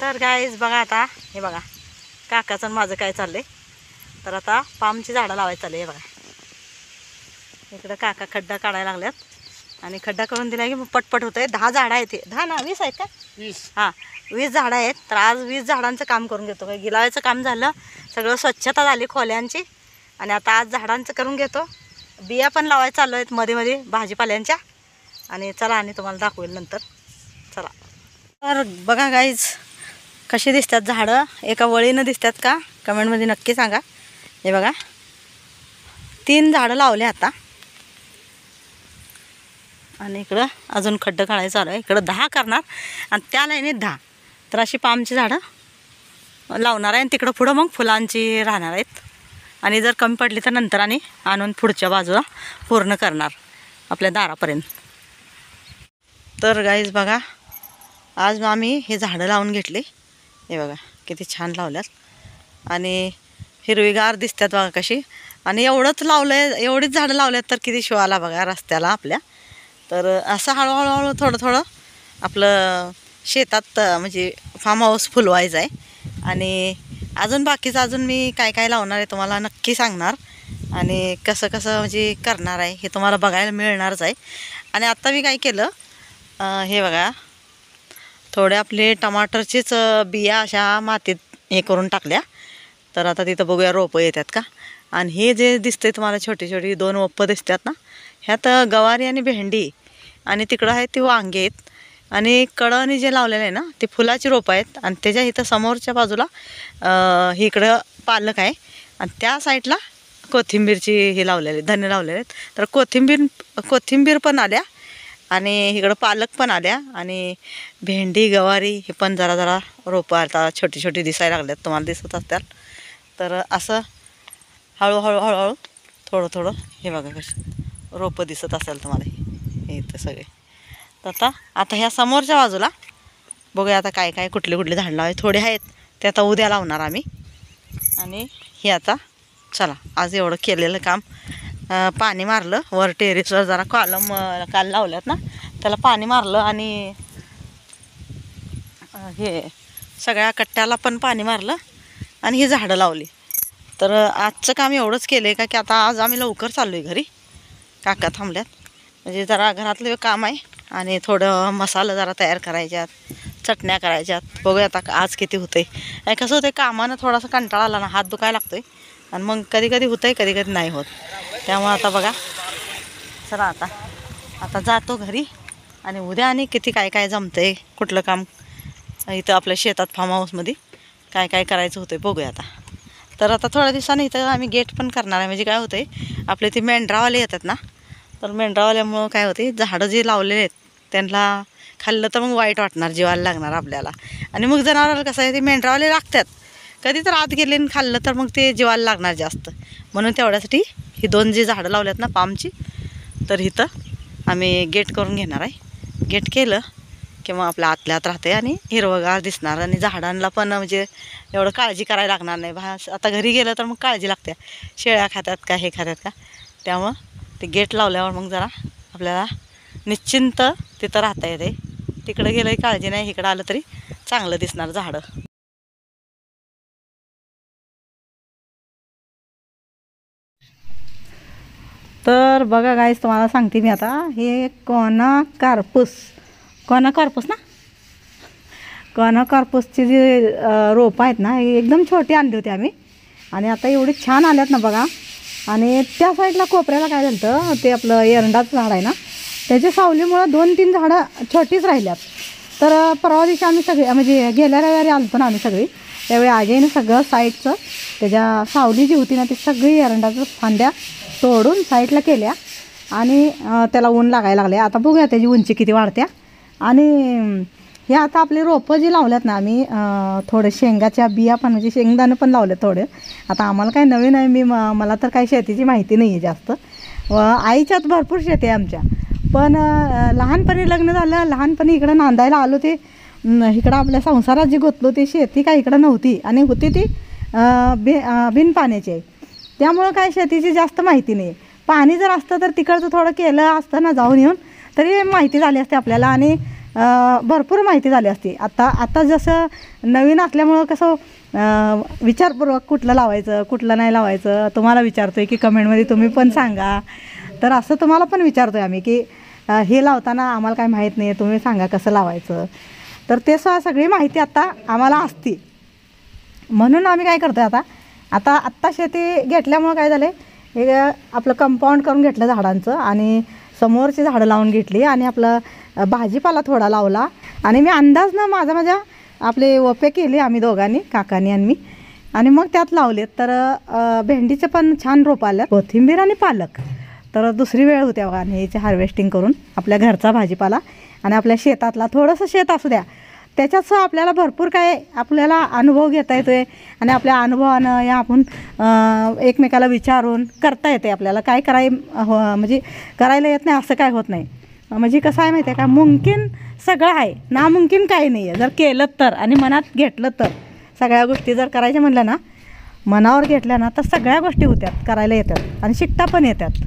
तर गाईज बघा आता हे बघा काकाचं माझं काय चाललंय. तर आता पामची झाडं लावायची चालली. हे बघा इकडं काका खड्डा काढायला लागल्यात आणि खड्डा करून दिला की मग पटपट होतंय. 10 झाडं आहेत. 10 ना 20 आहेत का? 20. हां 20 झाडं आहेत. तर आज 20 झाडांचं काम करून घेतो. काही गिलावायचं काम झालं, सगळं स्वच्छता झाली खोल्यांची आणि आता आज झाडांचं करून घेतो. बिया पण लावायचं चालू आहेत मध्ये मध्ये भाजीपाल्यांच्या. आणि चला आणि तुम्हाला दाखवेल नंतर. चला तर बघा गाईज कशी दिसतात झाडं. एका वळीनं दिसतात का कमेंटमध्ये नक्की सांगा. हे बघा 3 झाडं लावले आता आणि इकडं अजून खड्डं काढायचं चालू आहे. इकडं 10 करणार आणि त्या लाईनीत 10. तर अशी पामची झाडं लावणार आहे आणि तिकडं पुढं मग फुलांची राहणार आहेत. आणि जर कमी पडली तर नंतर आणि आणून पुढच्या बाजूला पूर्ण करणार आपल्या दारापर्यंत. तर गाईज बघा आज आम्ही हे झाडं लावून घेतले. हे बघा किती छान लावल्यात आणि हिरवीगार दिसतात बघा कशी. आणि एवढंच लावलं आहे, एवढीच झाडं लावल्यात तर किती शो आला बघा रस्त्याला आपल्या. तर असं हळूहळू थोडं थोडं आपलं शेतात म्हणजे फार्म हाऊस फुलवायचं आहे. आणि अजून बाकीचं अजून मी काय काय लावणार आहे तुम्हाला नक्की सांगणार. आणि कसं कसं म्हणजे करणार आहे हे तुम्हाला बघायला मिळणारच आहे. आणि आत्ता मी काय केलं हे बघा थोडे आपले टमाटरचेच बिया अशा मातीत हे करून टाकल्या. तर आता तिथं बघूया रोपं येतात का. आणि हे जे दिसते तुम्हाला छोटी छोटी 2 रोपं दिसतात ना, ह्यात गवारी आणि भेंडी आणि तिकडं आहेत ती वांगे आहेत. आणि कळणी जे लावलेलं आहे ना ते फुलाची रोपं आहेत. आणि त्याच्या इथं समोरच्या बाजूला इकडं पालक आहे आणि त्या साईडला कोथिंबीरची हे लावलेले धने लावलेले आहेत. तर कोथिंबीर पण आल्या आणि इकडं पालक पण आल्या आणि भेंडी गवारी हे पण जरा जरा रोपं आता छोटी छोटी दिसायला लागल्यात तुम्हाला दिसत असतात. तर असं हळूहळू हळूहळू थोडं थोडं हे बघा कसं रोपं दिसत असेल तुम्हाला हे इथं सगळे. तर आता ह्या समोरच्या बाजूला बघूया आता काय काय कुठले कुठले झाडं लावायचे. थोडे आहेत ते आता उद्या लावणार आम्ही. आणि हे आता चला आज एवढं केलेलं काम पाणी मारलं वर टेरेसवर जरा काल लावल्यात ना त्याला पाणी मारलं आणि हे सगळ्या कट्ट्याला पण पाणी मारलं आणि ही झाडं लावली. तर आजचं काम एवढंच केलं आहे का की आता आज आम्ही लवकर चाललो आहे घरी. काका थांबल्यात म्हणजे जरा घरातलं काम आहे आणि थोडं मसाला जरा तयार करायच्यात, चटण्या करायच्यात. बघूया आता आज किती होतं आहे. कसं होतं आहे कामानं थोडासा कंटाळा आला ना हात दुखायला लागतो आहे आणि मग कधी कधी होतं आहे कधी कधी नाही होत. त्यामुळे आता बघा चला आता जातो घरी आणि उद्या आणि किती काय काय जमतं आहे कुठलं काम इथं आपल्या शेतात फार्म हाऊसमध्ये काय काय करायचं होतं आहे बघूया आता. तर आता थोड्या दिवसांनी इथं आम्ही गेट पण करणार आहे. म्हणजे काय होतं आहे आपले ते मेंढरावाले येतात ना तर मेंढरावाल्यामुळं काय होते झाडं जे लावलेले आहेत त्यांना खाल्लं तर मग वाईट वाटणार, जीवाला लागणार आपल्याला. आणि मग जनावराला कसं आहे ते मेंढरावाले लागतात कधी तर आत गेले आणि खाल्लं तर मग ते जीवाला लागणार जास्त. म्हणून तेवढ्यासाठी ही 2 जी झाडं लावल्यात ना पामची तर इथं आम्ही गेट करून घेणार आहे. गेट केलं किंवा आपल्या आतल्या आत राहते आणि हिरवगार दिसणार आणि झाडांना पण म्हणजे एवढं काळजी करायला लागणार नाही. आता घरी गेलं तर मग काळजी लागते शेळ्या खातात का हे खातात का. त्यामुळं ते गेट लावल्यावर मग जरा आपल्याला निश्चिंत तिथं राहता येते. तिकडं गेलं काळजी नाही, इकडं आलं तरी चांगलं दिसणार झाडं. तर बघा गाईस तुम्हाला सांगते मी आता हे कोना कार्पूस ना कोना कार्पूसची जी रोपं आहेत ना ही एकदम छोटी आणली होती आम्ही आणि आता एवढी छान आल्यात ना बघा. आणि त्या साईडला कोपऱ्याला काय झालं ते आपलं एरंडाचं झाड आहे ना त्याच्या सावलीमुळं 2-3 झाडं छोटीच राहिल्यात. तर परवा दिवशी आम्ही सगळे म्हणजे गेल्या रविवारी आलतो ना आम्ही सगळी त्यावेळी आजीने सगळं साईडचं त्याच्या सावली जी होती ना ती सगळी एरंडाचं फांद्या तोडून साईडला केल्या आणि त्याला ऊन लागायला लागले. आता बघूया त्याची उंची किती वाढत्या. आणि हे आता आपले रोपं जी लावल्यात ना आम्ही थोडे शेंगाच्या बिया पण म्हणजे शेंगदाणे पण लावले थोडे. आता आम्हाला काय नवीन आहे मला तर काही शेतीची माहिती नाही आहे जास्त. आईच्यात भरपूर शेती आहे आमच्या. पण लहानपणी लग्न झालं लहानपणी इकडं नांदायला आलो ते इकडं आपल्या संसारात जी गुंतलो ती शेती काय इकडं नव्हती आणि होती ती बिन पाण्याची आहे. त्यामुळं काय शेतीची जास्त माहिती नाही. पाणी जर असतं तर तिकडचं थोडं केलं असतं ना जाऊन येऊन तरी माहिती झाली असते आपल्याला. आणि भरपूर माहिती झाली असती. आता जसं नवीन असल्यामुळं कसं विचारपूर्वक कुठलं लावायचं कुठलं नाही लावायचं तुम्हाला विचारतो आहे की कमेंटमध्ये तुम्ही पण सांगा. तर असं तुम्हाला पण विचारतो आहे आम्ही की हे लावताना आम्हाला काय माहीत नाही, तुम्ही सांगा कसं लावायचं. तर ते सगळी माहिती आता आम्हाला असती, म्हणून आम्ही काय करतो आहे आत्ता शेती घेतल्यामुळं काय झालं आहे, हे आपलं कंपाऊंड करून घेतलं झाडांचं आणि समोरची झाडं लावून घेतली आणि आपलं भाजीपाला थोडा लावला. आणि मी अंदाज ना माझ्या आपले वपे केले आम्ही दोघांनी, काकानी आणि मी, आणि मग त्यात लावलेत. तर भेंडीचे पण छान रोप आल्या, कोथिंबीर आणि पालक. तर दुसरी वेळ होत्या बघा ह्याची हार्वेस्टिंग करून आपल्या घरचा भाजीपाला आणि आपल्या शेतातला. थोडंसं शेत असू द्या त्याच्यात आपल्याला भरपूर काय आपल्याला अनुभव घेता येतो आहे आणि आपल्या अनुभवानं या आपण एकमेकाला विचारून करता येते आपल्याला. काय म्हणजे करायला येत नाही असं काय होत नाही. म्हणजे कसं आहे माहिती आहे का, मुमकिन सगळं आहे, नामुमकिन काही नाही आहे. जर केलं तर आणि मनात घेतलं तर सगळ्या गोष्टी जर करायच्या म्हणल्या ना, मनावर घेतल्या ना, तर सगळ्या गोष्टी होत्यात, करायला येतात आणि शिकता पण येतात.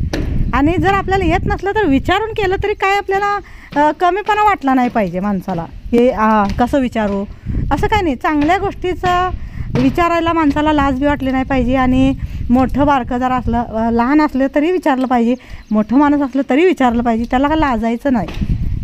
आणि जर आपल्याला येत नसलं तर विचारून केलं तरी काय आपल्याला कमीपणा वाटला नाही पाहिजे माणसाला, हे कसं विचारू असं काय नाही. चांगल्या गोष्टीचं विचारायला माणसाला लाज बी वाटली नाही पाहिजे. आणि मोठं बारकं जर असलं, लहान असलं तरी विचारलं पाहिजे, मोठं माणूस असलं तरी विचारलं पाहिजे. त्याला का लाजायचं नाही.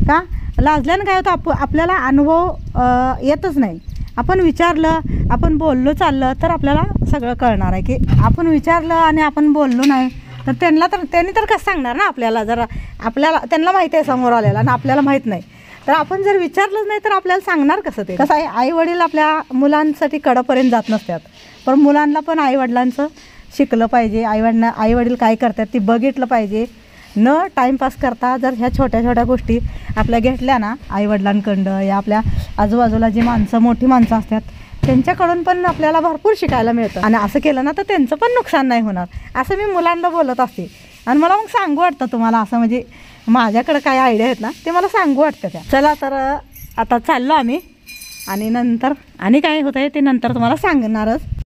का लाजल्यानं काय होतं, आपल्याला अनुभव येतच नाही. आपण विचारलं, आपण बोललो चाललं तर आपल्याला सगळं कळणार आहे. की आपण विचारलं आणि आपण बोललो नाही तर त्यांनी तर कसं सांगणार ना आपल्याला. जर त्यांना माहिती आहे समोर आलेला आणि आपल्याला माहीत नाही, तर आपण जर विचारलंच नाही तर आपल्याला सांगणार कसं. ते कसं आहे, आईवडील आपल्या मुलांसाठी कडेपर्यंत जात नसतात, पण मुलांना पण आईवडिलांचं शिकलं पाहिजे. आईवडील काय करतात ते बघितलं पाहिजे. न टाईमपास करता जर ह्या छोट्या छोट्या गोष्टी आपल्या घेतल्या ना आईवडिलांकडं, या आपल्या आजूबाजूला जी मोठी माणसं असतात त्यांच्याकडून पण आपल्याला भरपूर शिकायला मिळतं. आणि असं केलं ना तर त्यांचं पण नुकसान नाही होणार, असं मी मुलांना बोलत असते. आणि मला मग सांगू वाटतं तुम्हाला असं, म्हणजे माझ्याकडं काय आयडिया आहेत ना ते मला सांगू वाटतं त्या. चला तर आता चाललो आम्ही, आणि नंतर आणि काय होतं आहे ते नंतर तुम्हाला सांगणारच.